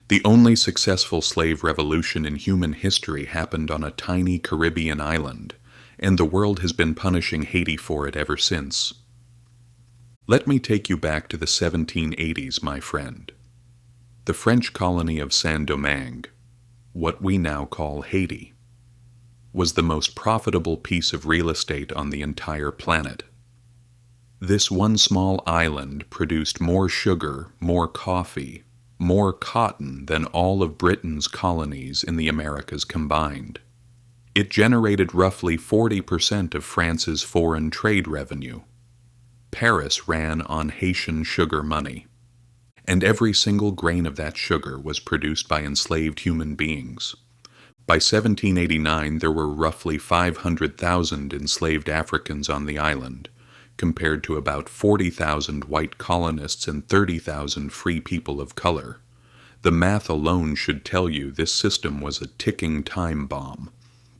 The only successful slave revolution in human history happened on a tiny Caribbean island, and the world has been punishing Haiti for it ever since. Let me take you back to the 1780s, my friend. The French colony of Saint-Domingue, what we now call Haiti, was the most profitable piece of real estate on the entire planet. This one small island produced more sugar, more coffee, more cotton than all of Britain's colonies in the Americas combined. It generated roughly 40% of France's foreign trade revenue. Paris ran on Haitian sugar money, and every single grain of that sugar was produced by enslaved human beings. By 1789, there were roughly 500,000 enslaved Africans on the island, compared to about 40,000 white colonists and 30,000 free people of color. The math alone should tell you this system was a ticking time bomb,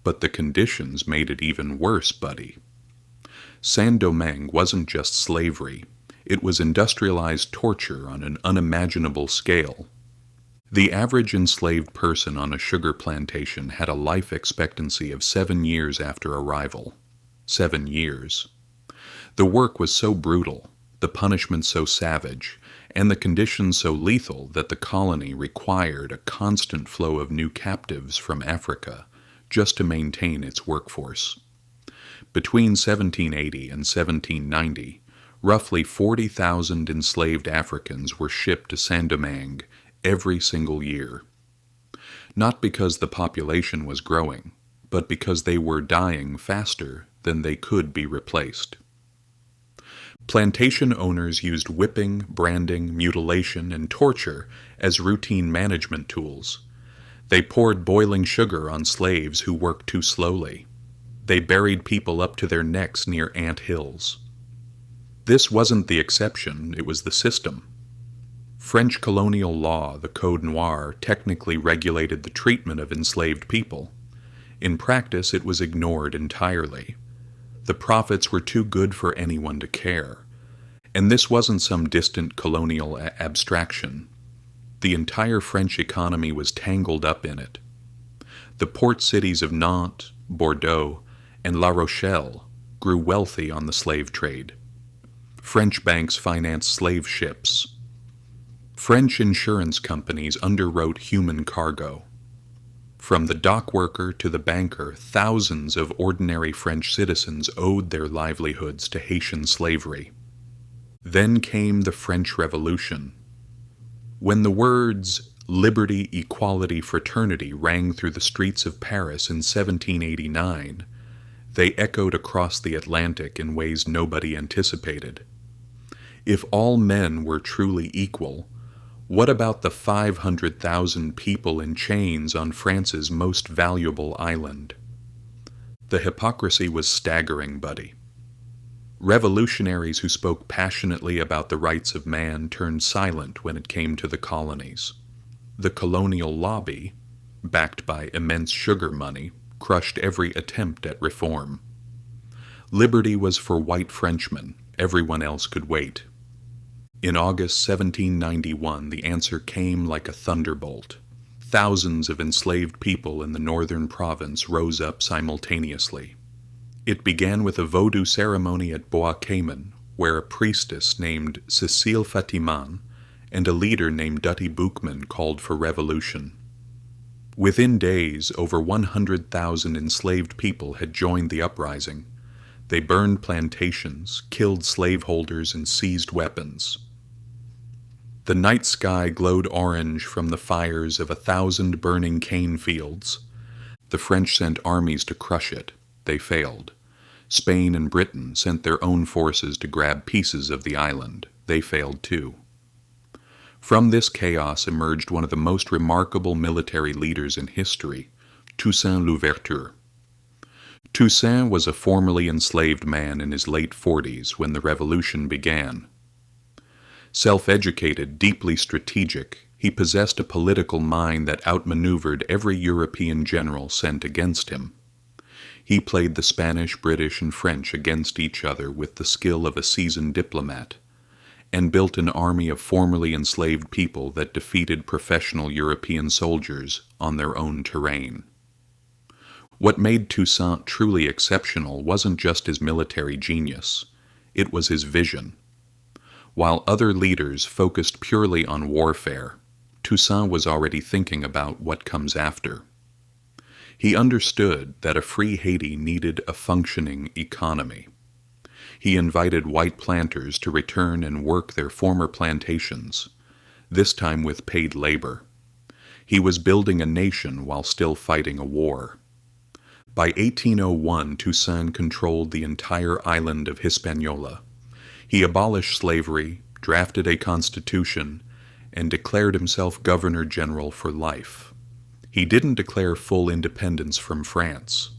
but the conditions made it even worse, buddy. Saint-Domingue wasn't just slavery, it was industrialized torture on an unimaginable scale. The average enslaved person on a sugar plantation had a life expectancy of 7 years after arrival. 7 years. The work was so brutal, the punishment so savage, and the conditions so lethal that the colony required a constant flow of new captives from Africa just to maintain its workforce. Between 1780 and 1790, roughly 40,000 enslaved Africans were shipped to Saint-Domingue every single year. Not because the population was growing, but because they were dying faster than they could be replaced. Plantation owners used whipping, branding, mutilation, and torture as routine management tools. They poured boiling sugar on slaves who worked too slowly. They buried people up to their necks near ant hills. This wasn't the exception, it was the system. French colonial law, the Code Noir, technically regulated the treatment of enslaved people. In practice, it was ignored entirely. The profits were too good for anyone to care. And this wasn't some distant colonial abstraction. The entire French economy was tangled up in it. The port cities of Nantes, Bordeaux, and La Rochelle grew wealthy on the slave trade. French banks financed slave ships. French insurance companies underwrote human cargo. From the dock worker to the banker, thousands of ordinary French citizens owed their livelihoods to Haitian slavery. Then came the French Revolution. When the words liberty, equality, fraternity rang through the streets of Paris in 1789, they echoed across the Atlantic in ways nobody anticipated. If all men were truly equal, what about the 500,000 people in chains on France's most valuable island? The hypocrisy was staggering, buddy. Revolutionaries who spoke passionately about the rights of man turned silent when it came to the colonies. The colonial lobby, backed by immense sugar money, crushed every attempt at reform. Liberty was for white Frenchmen, everyone else could wait. In August 1791, the answer came like a thunderbolt. Thousands of enslaved people in the northern province rose up simultaneously. It began with a voodoo ceremony at Bois Cayman, where a priestess named Cécile Fatiman and a leader named Dutty Boukman called for revolution. Within days, over 100,000 enslaved people had joined the uprising. They burned plantations, killed slaveholders, and seized weapons. The night sky glowed orange from the fires of 1,000 burning cane fields. The French sent armies to crush it. They failed. Spain and Britain sent their own forces to grab pieces of the island. They failed too. From this chaos emerged one of the most remarkable military leaders in history, Toussaint Louverture. Toussaint was a formerly enslaved man in his late 40s when the revolution began. Self-educated, deeply strategic, he possessed a political mind that outmaneuvered every European general sent against him. He played the Spanish, British, and French against each other with the skill of a seasoned diplomat, and built an army of formerly enslaved people that defeated professional European soldiers on their own terrain. What made Toussaint truly exceptional wasn't just his military genius, it was his vision. While other leaders focused purely on warfare, Toussaint was already thinking about what comes after. He understood that a free Haiti needed a functioning economy. He invited white planters to return and work their former plantations, this time with paid labor. He was building a nation while still fighting a war. By 1801, Toussaint controlled the entire island of Hispaniola. He abolished slavery, drafted a constitution, and declared himself governor-general for life. He didn't declare full independence from France,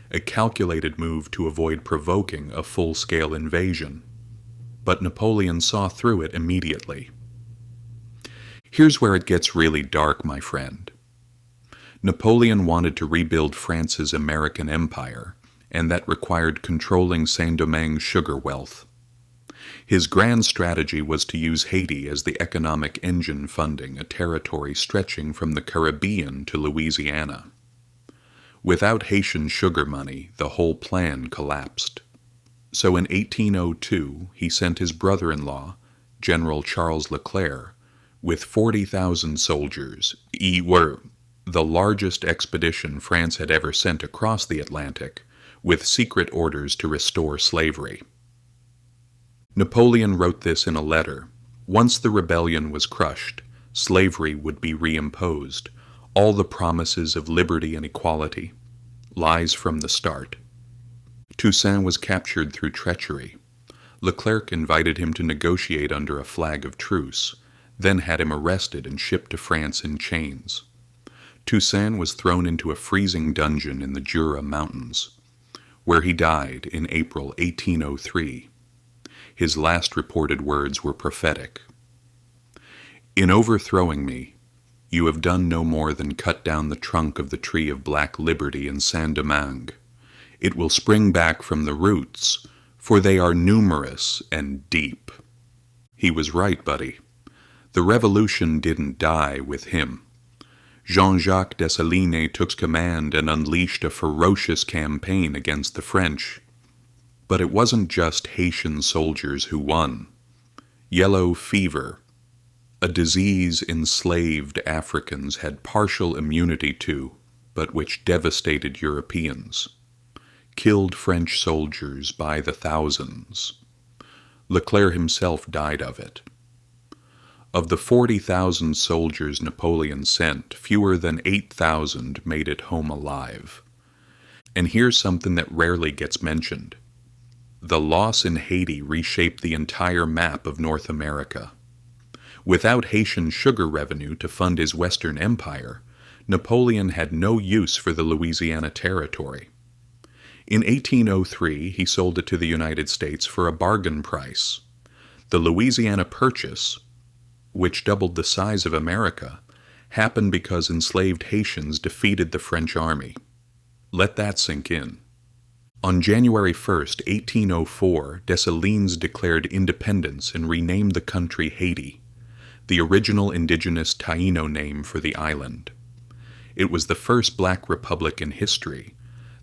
a calculated move to avoid provoking a full-scale invasion. But Napoleon saw through it immediately. Here's where it gets really dark, my friend. Napoleon wanted to rebuild France's American empire, and that required controlling Saint-Domingue's sugar wealth. His grand strategy was to use Haiti as the economic engine funding a territory stretching from the Caribbean to Louisiana. Without Haitian sugar money, the whole plan collapsed. So in 1802, he sent his brother-in-law, General Charles Leclerc, with 40,000 soldiers, the largest expedition France had ever sent across the Atlantic, with secret orders to restore slavery. Napoleon wrote this in a letter. Once the rebellion was crushed, slavery would be reimposed, all the promises of liberty and equality, lies from the start. Toussaint was captured through treachery. Leclerc invited him to negotiate under a flag of truce, then had him arrested and shipped to France in chains. Toussaint was thrown into a freezing dungeon in the Jura Mountains, where he died in April 1803. His last reported words were prophetic. "In overthrowing me, you have done no more than cut down the trunk of the tree of black liberty in Saint-Domingue. It will spring back from the roots, for they are numerous and deep." He was right, buddy. The revolution didn't die with him. Jean-Jacques Dessalines took command and unleashed a ferocious campaign against the French. But it wasn't just Haitian soldiers who won. Yellow fever, a disease enslaved Africans had partial immunity to, but which devastated Europeans, killed French soldiers by the thousands. Leclerc himself died of it. Of the 40,000 soldiers Napoleon sent, fewer than 8,000 made it home alive. And here's something that rarely gets mentioned. The loss in Haiti reshaped the entire map of North America. Without Haitian sugar revenue to fund his Western Empire, Napoleon had no use for the Louisiana Territory. In 1803, he sold it to the United States for a bargain price. The Louisiana Purchase, which doubled the size of America, happened because enslaved Haitians defeated the French army. Let that sink in. On January 1st, 1804, Dessalines declared independence and renamed the country Haiti, the original indigenous Taino name for the island. It was the first black republic in history,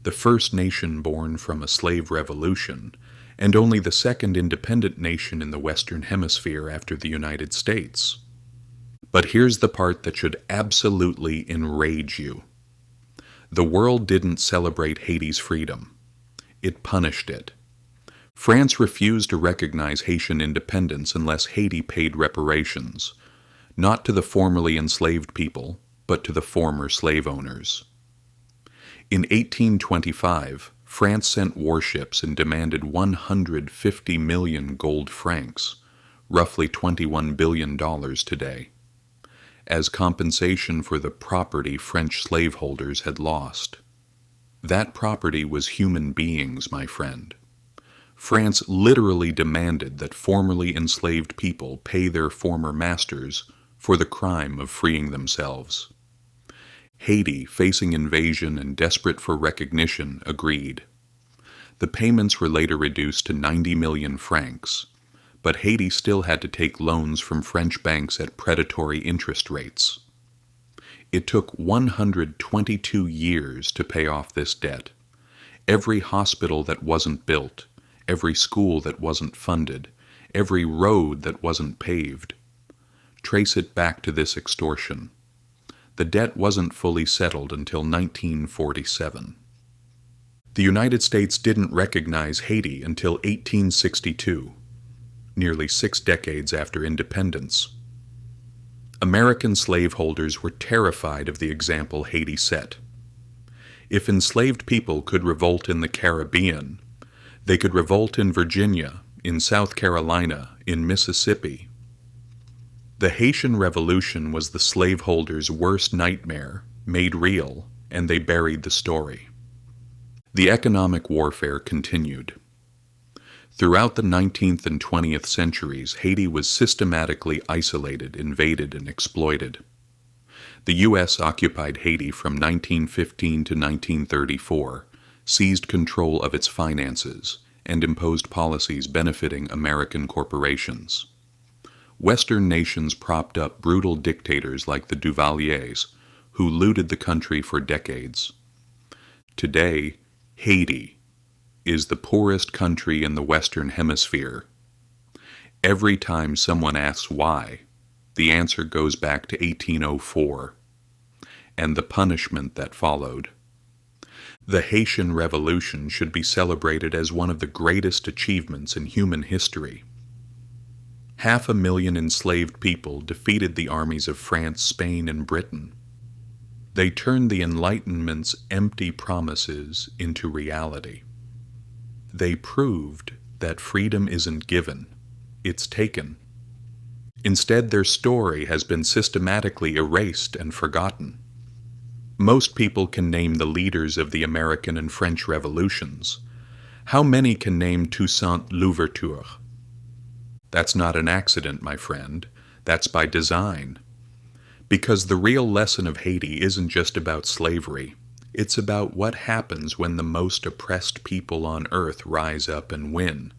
the first nation born from a slave revolution, and only the second independent nation in the Western Hemisphere after the United States. But here's the part that should absolutely enrage you. The world didn't celebrate Haiti's freedom. It punished it. France refused to recognize Haitian independence unless Haiti paid reparations, not to the formerly enslaved people, but to the former slave owners. In 1825, France sent warships and demanded 150 million gold francs, roughly $21 billion today, as compensation for the property French slaveholders had lost. That property was human beings, my friend. France literally demanded that formerly enslaved people pay their former masters for the crime of freeing themselves. Haiti, facing invasion and desperate for recognition, agreed. The payments were later reduced to 90 million francs, but Haiti still had to take loans from French banks at predatory interest rates. It took 122 years to pay off this debt. Every hospital that wasn't built, every school that wasn't funded, every road that wasn't paved. Trace it back to this extortion. The debt wasn't fully settled until 1947. The United States didn't recognize Haiti until 1862, nearly 6 decades after independence. American slaveholders were terrified of the example Haiti set. If enslaved people could revolt in the Caribbean, they could revolt in Virginia, in South Carolina, in Mississippi. The Haitian Revolution was the slaveholders' worst nightmare, made real, and they buried the story. The economic warfare continued. Throughout the 19th and 20th centuries, Haiti was systematically isolated, invaded, and exploited. The U.S. occupied Haiti from 1915 to 1934, seized control of its finances, and imposed policies benefiting American corporations. Western nations propped up brutal dictators like the Duvaliers, who looted the country for decades. Today, Haiti is the poorest country in the Western Hemisphere. Every time someone asks why, the answer goes back to 1804 and the punishment that followed. The Haitian Revolution should be celebrated as one of the greatest achievements in human history. 500,000 enslaved people defeated the armies of France, Spain, and Britain. They turned the Enlightenment's empty promises into reality. They proved that freedom isn't given, it's taken. Instead, their story has been systematically erased and forgotten. Most people can name the leaders of the American and French revolutions. How many can name Toussaint Louverture? That's not an accident, my friend. That's by design. Because the real lesson of Haiti isn't just about slavery. It's about what happens when the most oppressed people on earth rise up and win.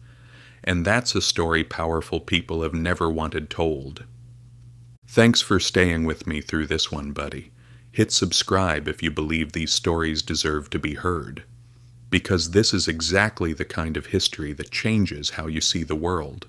And that's a story powerful people have never wanted told. Thanks for staying with me through this one, buddy. Hit subscribe if you believe these stories deserve to be heard. Because this is exactly the kind of history that changes how you see the world.